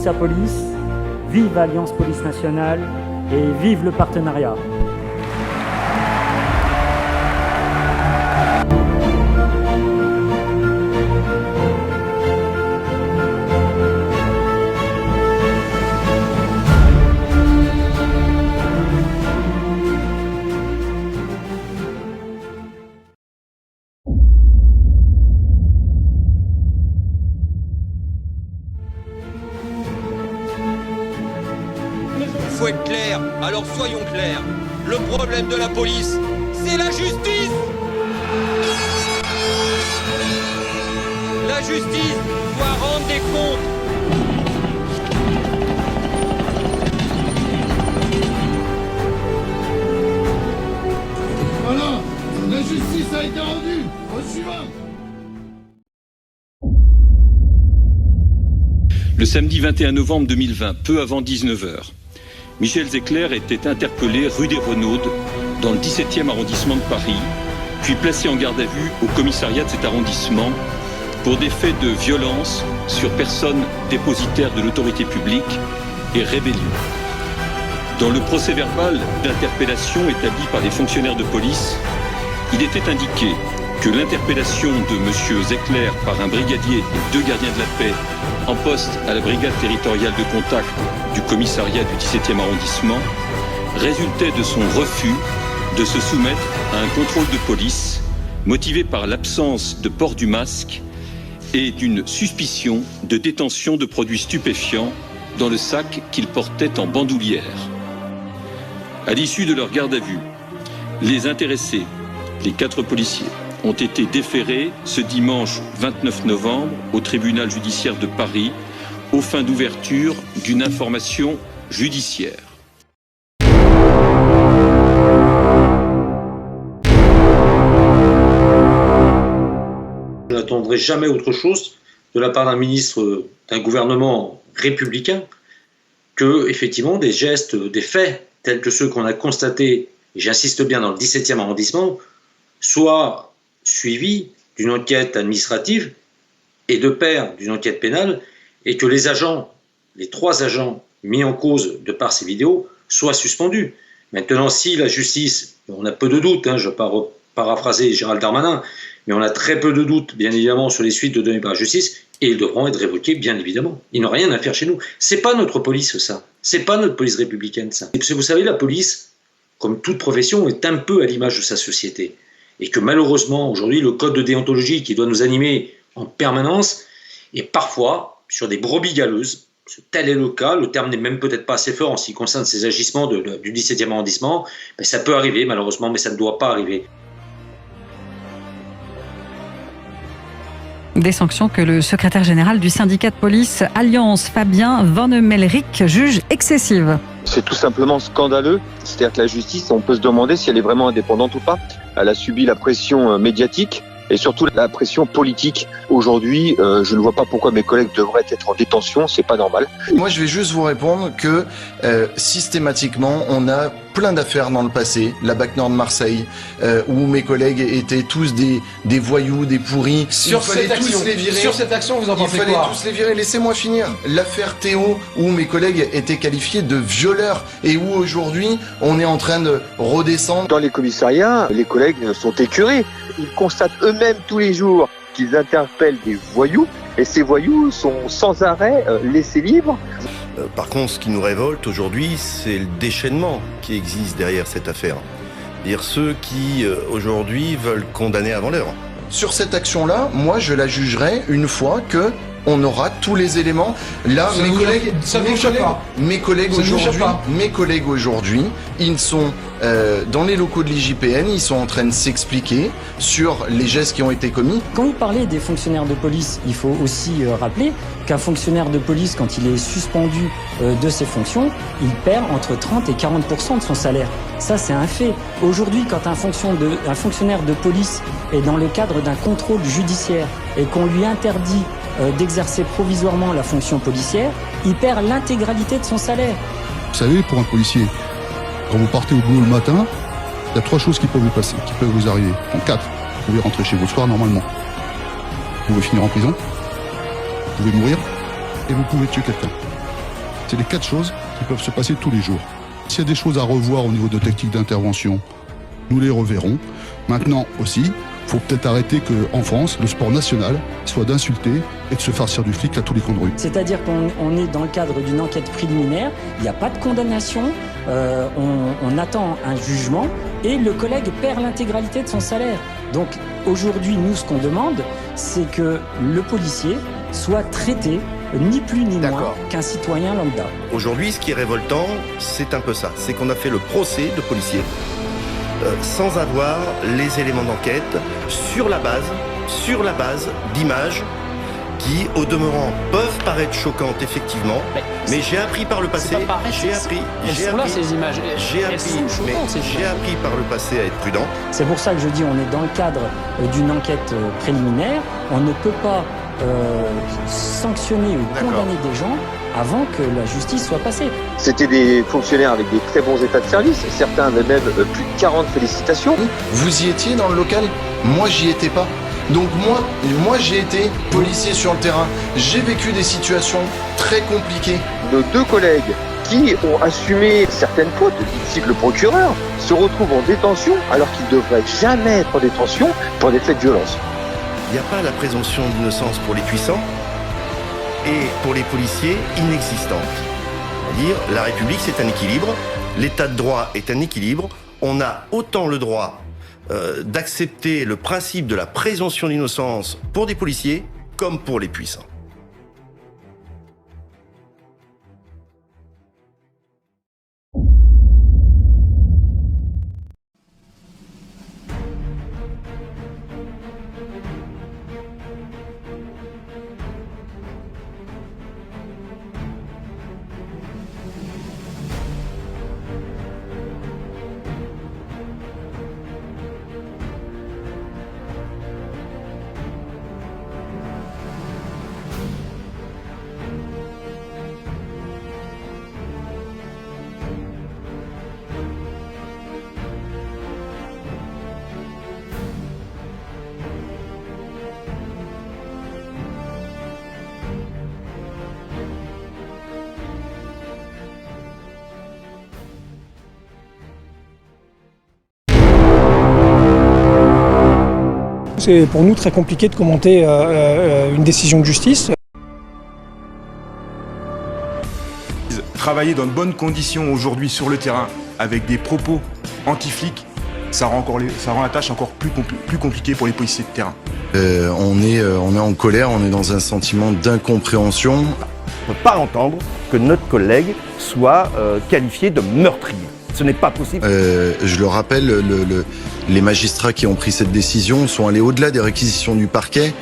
à police, vive Alliance Police Nationale et vive le partenariat. Il faut être clair, alors soyons clairs. Le problème de la police, c'est la justice. La justice doit rendre des comptes. Voilà, la justice a été rendue. Au suivant. Le samedi 21 novembre 2020, peu avant 19h, Michel Zecler était interpellé rue des Renaudes, dans le 17e arrondissement de Paris, puis placé en garde à vue au commissariat de cet arrondissement pour des faits de violence sur personne dépositaire de l'autorité publique et rébellion. Dans le procès-verbal d'interpellation établi par les fonctionnaires de police, il était indiqué que l'interpellation de M. Zecler par un brigadier et 2 gardiens de la paix en poste à la brigade territoriale de contact du commissariat du 17e arrondissement résultait de son refus de se soumettre à un contrôle de police motivé par l'absence de port du masque et d'une suspicion de détention de produits stupéfiants dans le sac qu'il portait en bandoulière. À l'issue de leur garde à vue, les intéressés, les 4 policiers, ont été déférés ce dimanche 29 novembre au tribunal judiciaire de Paris aux fins d'ouverture d'une information judiciaire. Je n'attendrai jamais autre chose de la part d'un ministre d'un gouvernement républicain que, effectivement, des gestes, des faits tels que ceux qu'on a constatés, et j'insiste bien, dans le 17e arrondissement, soient suivis d'une enquête administrative et de pair d'une enquête pénale, et que les agents, les 3 agents mis en cause de par ces vidéos, soient suspendus. Maintenant, si la justice, on a peu de doutes, je ne vais pas paraphraser Gérald Darmanin, mais on a très peu de doutes, bien évidemment, sur les suites données par la justice, et ils devront être révoqués, bien évidemment. Ils n'ont rien à faire chez nous. C'est pas notre police, ça. C'est pas notre police républicaine, ça. Et vous savez, la police, comme toute profession, est un peu à l'image de sa société. Et que malheureusement, aujourd'hui, le code de déontologie qui doit nous animer en permanence est parfois sur des brebis galeuses. Tel est le cas, le terme n'est même peut-être pas assez fort en ce qui concerne ces agissements du 17e arrondissement. Mais ça peut arriver, malheureusement, mais ça ne doit pas arriver. Des sanctions que le secrétaire général du syndicat de police Alliance, Fabien Vannemelrich, juge excessives. C'est tout simplement scandaleux. C'est-à-dire que la justice, on peut se demander si elle est vraiment indépendante ou pas. Elle a subi la pression médiatique et surtout la pression politique. Aujourd'hui, je ne vois pas pourquoi mes collègues devraient être en détention, c'est pas normal. Moi, je vais juste vous répondre que systématiquement, on a plein d'affaires dans le passé, la BAC Nord de Marseille, où mes collègues étaient tous des voyous, des pourris. Sur cette action, vous en pensez quoi ? Il fallait tous les virer. Laissez-moi finir. L'affaire Théo, où mes collègues étaient qualifiés de violeurs et où aujourd'hui, on est en train de redescendre. Dans les commissariats, les collègues sont écœurés. Ils constatent eux-mêmes tous les jours qu'ils interpellent des voyous et ces voyous sont sans arrêt laissés libres. Par contre, ce qui nous révolte aujourd'hui, c'est le déchaînement qui existe derrière cette affaire. C'est-à-dire ceux qui, aujourd'hui, veulent condamner avant l'heure. Sur cette action-là, moi, je la jugerai une fois que on aura tous les éléments. Là, mes collègues aujourd'hui, ils sont dans les locaux de l'IJPN, ils sont en train de s'expliquer sur les gestes qui ont été commis. Quand vous parlez des fonctionnaires de police, il faut aussi rappeler qu'un fonctionnaire de police, quand il est suspendu de ses fonctions, il perd entre 30 et 40% de son salaire. Ça, c'est un fait. Aujourd'hui, quand un fonctionnaire de police est dans le cadre d'un contrôle judiciaire et qu'on lui interdit d'exercer provisoirement la fonction policière, il perd l'intégralité de son salaire. Vous savez, pour un policier, quand vous partez au boulot le matin, il y a 3 choses qui peuvent vous passer, qui peuvent vous arriver. En 4, vous pouvez rentrer chez vous le soir normalement. Vous pouvez finir en prison, vous pouvez mourir et vous pouvez tuer quelqu'un. C'est les 4 choses qui peuvent se passer tous les jours. S'il y a des choses à revoir au niveau de technique d'intervention, nous les reverrons. Maintenant aussi, il faut peut-être arrêter qu'en France, le sport national soit d'insulter et de se farcir du flic à tous les coins de rue. C'est-à-dire qu'on est dans le cadre d'une enquête préliminaire, il n'y a pas de condamnation, on attend un jugement et le collègue perd l'intégralité de son salaire. Donc aujourd'hui, nous, ce qu'on demande, c'est que le policier soit traité ni plus ni moins qu'un citoyen lambda. Aujourd'hui, ce qui est révoltant, c'est un peu ça. C'est qu'on a fait le procès de policiers sans avoir les éléments d'enquête sur la base d'images qui, au demeurant, peuvent paraître choquantes, effectivement. Mais j'ai appris par le passé. J'ai appris par le passé à être prudent. C'est pour ça que je dis, on est dans le cadre d'une enquête préliminaire. On ne peut pas sanctionner ou condamner des gens avant que la justice soit passée. C'était des fonctionnaires avec des très bons états de service. Certains avaient même plus de 40 félicitations. Vous y étiez dans le local? Moi, j'y étais pas. Donc moi j'ai été policier sur le terrain. J'ai vécu des situations très compliquées. Nos 2 collègues qui ont assumé certaines fautes, ici le procureur, se retrouvent en détention alors qu'ils ne devraient jamais être en détention pour des faits de violence. Il n'y a pas la présomption d'innocence pour les puissants et pour les policiers inexistante. C'est-à-dire, la République, c'est un équilibre, l'état de droit est un équilibre, on a autant le droit d'accepter le principe de la présomption d'innocence pour des policiers comme pour les puissants. C'est pour nous très compliqué de commenter une décision de justice. Travailler dans de bonnes conditions aujourd'hui sur le terrain avec des propos anti-flics, ça rend la tâche encore plus compliquée pour les policiers de terrain. On est en colère, on est dans un sentiment d'incompréhension. On ne peut pas entendre que notre collègue soit qualifié de meurtrier. Ce n'est pas possible. Je le rappelle, les magistrats qui ont pris cette décision sont allés au-delà des réquisitions du parquet.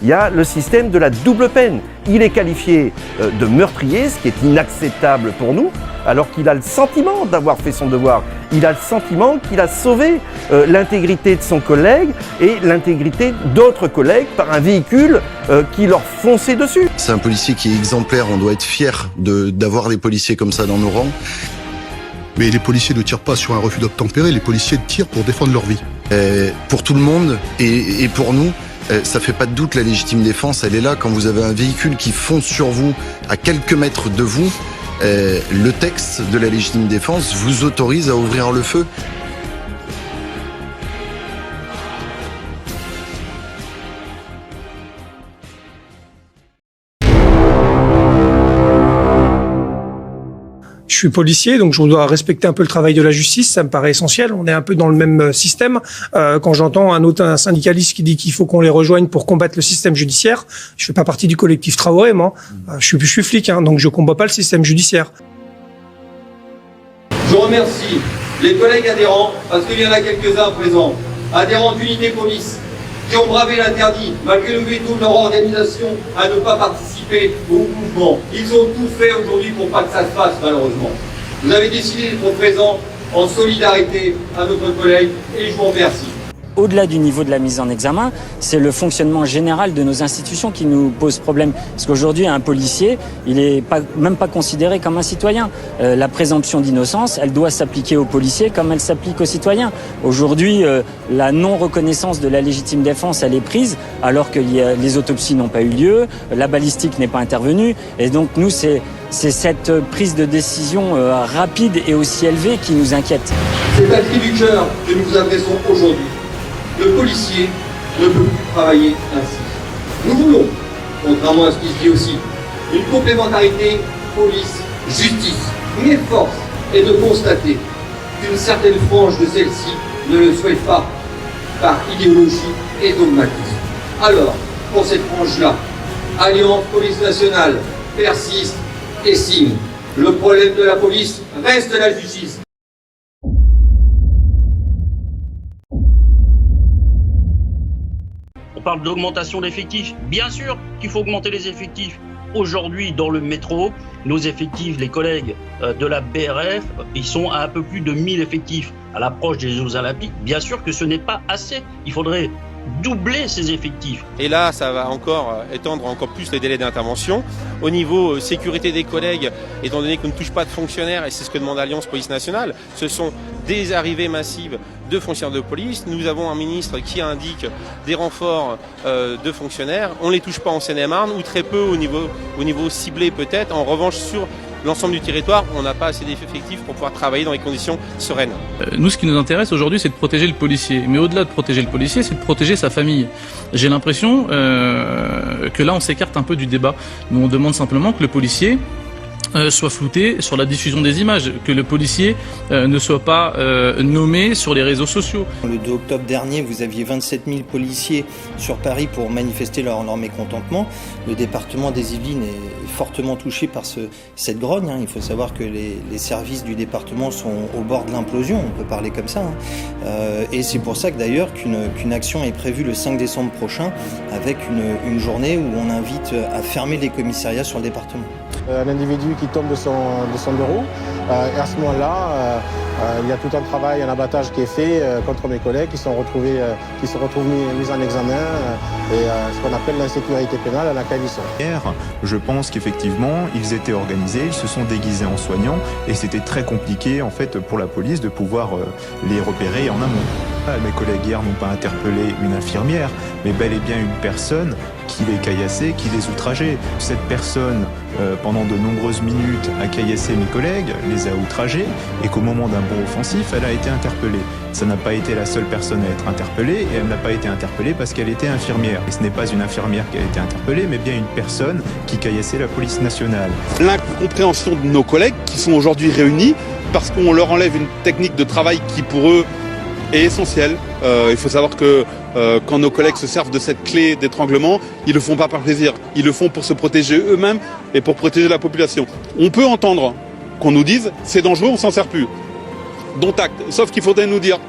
Il y a le système de la double peine. Il est qualifié de meurtrier, ce qui est inacceptable pour nous, alors qu'il a le sentiment d'avoir fait son devoir. Il a le sentiment qu'il a sauvé l'intégrité de son collègue et l'intégrité d'autres collègues par un véhicule qui leur fonçait dessus. C'est un policier qui est exemplaire, on doit être fiers d'avoir des policiers comme ça dans nos rangs. Mais les policiers ne tirent pas sur un refus d'obtempérer, les policiers tirent pour défendre leur vie. Pour tout le monde et pour nous, ça fait pas de doute, la légitime défense, elle est là. Quand vous avez un véhicule qui fonce sur vous à quelques mètres de vous, le texte de la légitime défense vous autorise à ouvrir le feu. Je suis policier, donc je dois respecter un peu le travail de la justice, ça me paraît essentiel. On est un peu dans le même système. Quand j'entends un syndicaliste qui dit qu'il faut qu'on les rejoigne pour combattre le système judiciaire, je fais pas partie du collectif Traoré, moi. Je suis flic, donc je combats pas le système judiciaire. Je remercie les collègues adhérents, parce qu'il y en a quelques-uns présents, adhérents d'unité police, qui ont bravé l'interdit, malgré le veto de leur organisation, à ne pas participer au mouvement. Ils ont tout fait aujourd'hui pour pas que ça se fasse, malheureusement. Vous avez décidé d'être présents en solidarité à notre collègue, et je vous remercie. au-delà du niveau de la mise en examen, c'est le fonctionnement général de nos institutions qui nous pose problème. Parce qu'aujourd'hui, un policier, il est même pas considéré comme un citoyen. La présomption d'innocence, elle doit s'appliquer aux policiers comme elle s'applique aux citoyens. Aujourd'hui, la non-reconnaissance de la légitime défense, elle est prise, alors que les autopsies n'ont pas eu lieu, la balistique n'est pas intervenue. Et donc, nous, c'est cette prise de décision rapide et aussi élevée qui nous inquiète. C'est un cri du cœur que nous vous adressons aujourd'hui. Le policier ne peut plus travailler ainsi. Nous voulons, contrairement à ce qui se dit aussi, une complémentarité police-justice. Mais force est de constater qu'une certaine frange de celle-ci ne le souhaite pas, par idéologie et dogmatisme. Alors, pour cette frange-là, Alliance Police Nationale persiste et signe. Le problème de la police reste la justice. On parle d'augmentation d'effectifs. Bien sûr qu'il faut augmenter les effectifs. Aujourd'hui, dans le métro, nos effectifs, les collègues de la BRF, ils sont à un peu plus de 1000 effectifs. À l'approche des Jeux Olympiques, bien sûr que ce n'est pas assez. Il faudrait doubler ces effectifs. Et là, ça va encore étendre encore plus les délais d'intervention. Au niveau sécurité des collègues, étant donné qu'on ne touche pas de fonctionnaires, et c'est ce que demande Alliance Police Nationale, ce sont des arrivées massives de fonctionnaires de police. Nous avons un ministre qui indique des renforts de fonctionnaires. On ne les touche pas en Seine-et-Marne, ou très peu au niveau ciblé peut-être. En revanche, sur l'ensemble du territoire, on n'a pas assez d'effectifs pour pouvoir travailler dans les conditions sereines. Nous, ce qui nous intéresse aujourd'hui, c'est de protéger le policier. Mais au-delà de protéger le policier, c'est de protéger sa famille. J'ai l'impression que là, on s'écarte un peu du débat. Nous, on demande simplement que le policier soit flouté sur la diffusion des images, que le policier ne soit pas nommé sur les réseaux sociaux. Le 2 octobre dernier, vous aviez 27 000 policiers sur Paris pour manifester leur mécontentement. Le département des Yvelines est fortement touché par cette grogne. Il faut savoir que les services du département sont au bord de l'implosion, on peut parler comme ça. Et c'est pour ça que d'ailleurs qu'une action est prévue le 5 décembre prochain, avec une journée où on invite à fermer les commissariats sur le département. Un individu qui tombe de son deux roues, et à ce moment-là, il y a tout un travail, un abattage qui est fait contre mes collègues qui se retrouvent mis en examen et ce qu'on appelle l'insécurité pénale à laquelle ils sont. Hier, je pense qu'effectivement, ils étaient organisés, ils se sont déguisés en soignants et c'était très compliqué en fait pour la police de pouvoir les repérer en amont. Mes collègues hier n'ont pas interpellé une infirmière, mais bel et bien une personne qui les caillassait, qui les outrageait. Cette personne, pendant de nombreuses minutes, a caillassé mes collègues, les a outragés, et qu'au moment d'un bond offensif, elle a été interpellée. Ça n'a pas été la seule personne à être interpellée, et elle n'a pas été interpellée parce qu'elle était infirmière. Et ce n'est pas une infirmière qui a été interpellée, mais bien une personne qui caillassait la police nationale. L'incompréhension de nos collègues qui sont aujourd'hui réunis parce qu'on leur enlève une technique de travail qui, pour eux, est essentielle. Il faut savoir que quand nos collègues se servent de cette clé d'étranglement, ils le font pas par plaisir, ils le font pour se protéger eux-mêmes et pour protéger la population. On peut entendre qu'on nous dise c'est dangereux, on s'en sert plus. Dont acte. Sauf qu'il faudrait nous dire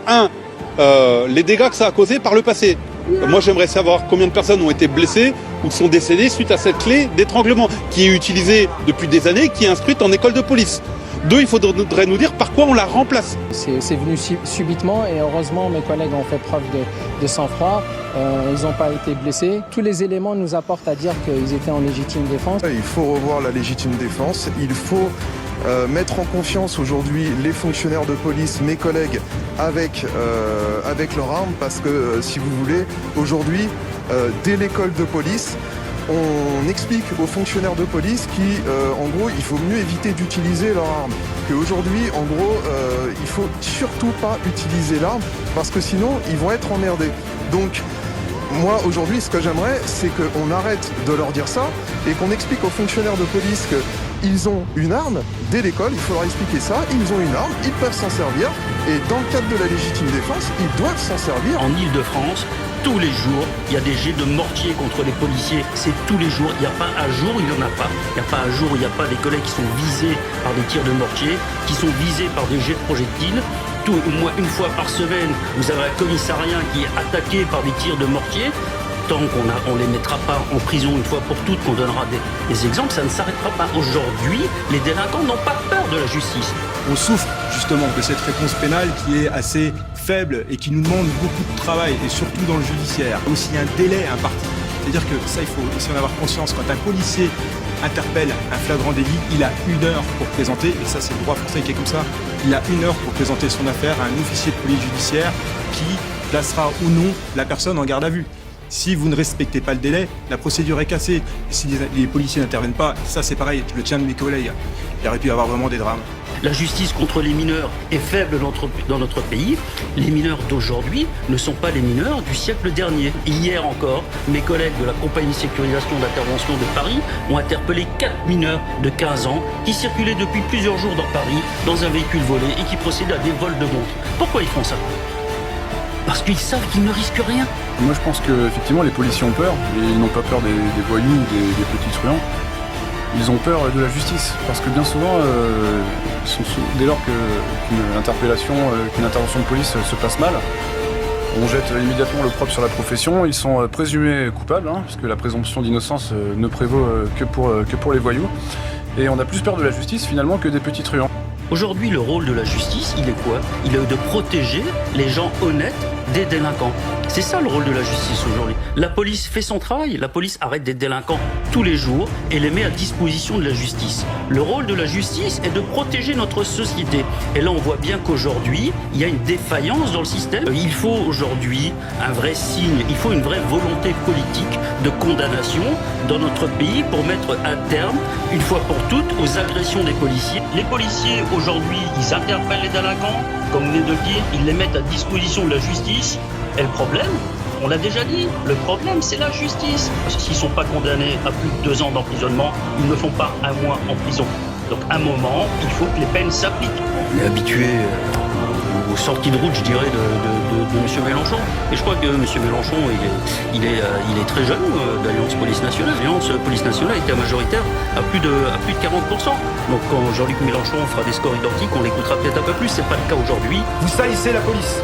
les dégâts que ça a causé par le passé. Moi j'aimerais savoir combien de personnes ont été blessées ou sont décédées suite à cette clé d'étranglement qui est utilisée depuis des années, qui est instruite en école de police. Deux, il faudrait nous dire par quoi on la remplace. C'est venu subitement et heureusement mes collègues ont fait preuve de sang-froid. Ils n'ont pas été blessés. Tous les éléments nous apportent à dire qu'ils étaient en légitime défense. Il faut revoir la légitime défense. Il faut mettre en confiance aujourd'hui les fonctionnaires de police, mes collègues, avec leurs armes. Parce que si vous voulez, aujourd'hui, dès l'école de police, on explique aux fonctionnaires de police qu'en gros, il faut mieux éviter d'utiliser leur arme. Qu'aujourd'hui, en gros, il faut surtout pas utiliser l'arme parce que sinon, ils vont être emmerdés. Donc, moi, aujourd'hui, ce que j'aimerais, c'est qu'on arrête de leur dire ça et qu'on explique aux fonctionnaires de police qu'ils ont une arme. Dès l'école, il faut leur expliquer ça. Ils ont une arme, ils peuvent s'en servir et dans le cadre de la légitime défense, ils doivent s'en servir. En Ile-de-France, tous les jours, il y a des jets de mortier contre les policiers. C'est tous les jours. Il n'y a pas un jour où il n'y en a pas. Il n'y a pas un jour où il n'y a pas des collègues qui sont visés par des tirs de mortier, qui sont visés par des jets de projectiles. Au moins une fois par semaine, vous avez un commissariat qui est attaqué par des tirs de mortier. tant qu'on les mettra pas en prison une fois pour toutes, qu'on donnera des exemples, ça ne s'arrêtera pas. Aujourd'hui, les délinquants n'ont pas peur de la justice. On souffre justement de cette réponse pénale qui est assez faible et qui nous demande beaucoup de travail, et surtout dans le judiciaire. Il y a aussi un délai imparti. C'est-à-dire que ça, il faut aussi en avoir conscience. Quand un policier interpelle un flagrant délit, il a 1 heure pour présenter, et ça c'est le droit français qui est comme ça, il a 1 heure pour présenter son affaire à un officier de police judiciaire qui placera ou non la personne en garde à vue. Si vous ne respectez pas le délai, la procédure est cassée. Et si les policiers n'interviennent pas, ça c'est pareil, je le tiens de mes collègues. Il aurait pu y avoir vraiment des drames. La justice contre les mineurs est faible dans notre pays. Les mineurs d'aujourd'hui ne sont pas les mineurs du siècle dernier. Hier encore, mes collègues de la compagnie de sécurisation d'intervention de Paris ont interpellé 4 mineurs de 15 ans qui circulaient depuis plusieurs jours dans Paris dans un véhicule volé et qui procédaient à des vols de montres. Pourquoi ils font ça ? Parce qu'ils savent qu'ils ne risquent rien. Moi je pense qu'effectivement les policiers ont peur, et ils n'ont pas peur des voyous ou des petits truands. Ils ont peur de la justice, parce que bien souvent, dès lors qu'une interpellation, qu'une intervention de police se passe mal, on jette immédiatement l'opprobre sur la profession. Ils sont présumés coupables, parce que la présomption d'innocence ne prévaut que pour les voyous. Et on a plus peur de la justice finalement que des petits truands. Aujourd'hui, le rôle de la justice, il est quoi ? Il est de protéger les gens honnêtes des délinquants. C'est ça le rôle de la justice aujourd'hui. La police fait son travail, la police arrête des délinquants tous les jours et les met à disposition de la justice. Le rôle de la justice est de protéger notre société. Et là, on voit bien qu'aujourd'hui, il y a une défaillance dans le système. Il faut aujourd'hui un vrai signe, il faut une vraie volonté politique de condamnation dans notre pays pour mettre un terme, une fois pour toutes, aux agressions des policiers. Les policiers, aujourd'hui, ils interpellent les délinquants, comme vous venez de le dire, ils les mettent à disposition de la justice. Et le problème, on l'a déjà dit, le problème c'est la justice. Parce que s'ils ne sont pas condamnés à plus de 2 ans d'emprisonnement, ils ne font pas 1 mois en prison. Donc à un moment, il faut que les peines s'appliquent. On est habitué aux sorties de route, je dirais, de M. Mélenchon. Et je crois que M. Mélenchon, il est très jeune d'Alliance Police Nationale. L'Alliance Police Nationale était majoritaire à plus de 40%. Donc quand Jean-Luc Mélenchon fera des scores identiques, on l'écoutera peut-être un peu plus. C'est pas le cas aujourd'hui. Vous salissez la police.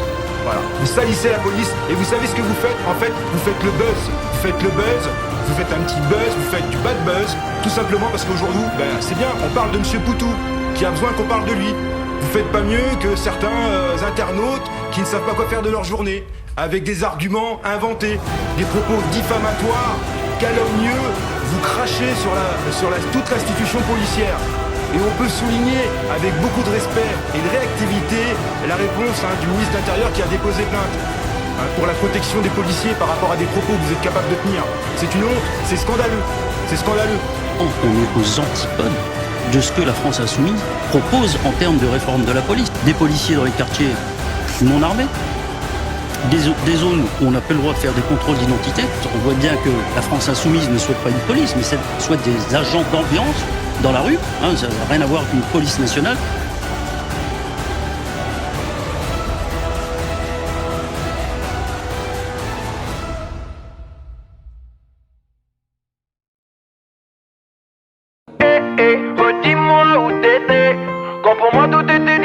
Voilà. Vous salissez la police et vous savez ce que vous faites ? En fait, vous faites le buzz. Vous faites le buzz, vous faites un petit buzz, vous faites du bad buzz. Tout simplement parce qu'aujourd'hui, c'est bien, on parle de M. Poutou, qui a besoin qu'on parle de lui. Vous faites pas mieux que certains internautes qui ne savent pas quoi faire de leur journée, avec des arguments inventés, des propos diffamatoires, calomnieux. Vous crachez sur toute l'institution policière. Et on peut souligner avec beaucoup de respect et de réactivité la réponse du ministre de l'Intérieur qui a déposé plainte pour la protection des policiers par rapport à des propos que vous êtes capable de tenir. C'est une honte, c'est scandaleux, c'est scandaleux. On est aux antipodes de ce que la France Insoumise propose en termes de réforme de la police. Des policiers dans les quartiers non armés, des zones où on n'a pas le droit de faire des contrôles d'identité. On voit bien que la France Insoumise ne souhaite pas une police, mais souhaite des agents d'ambiance dans la rue, ça n'a rien à voir avec une police nationale. Redis-moi où t'étais, quand pour moi tout était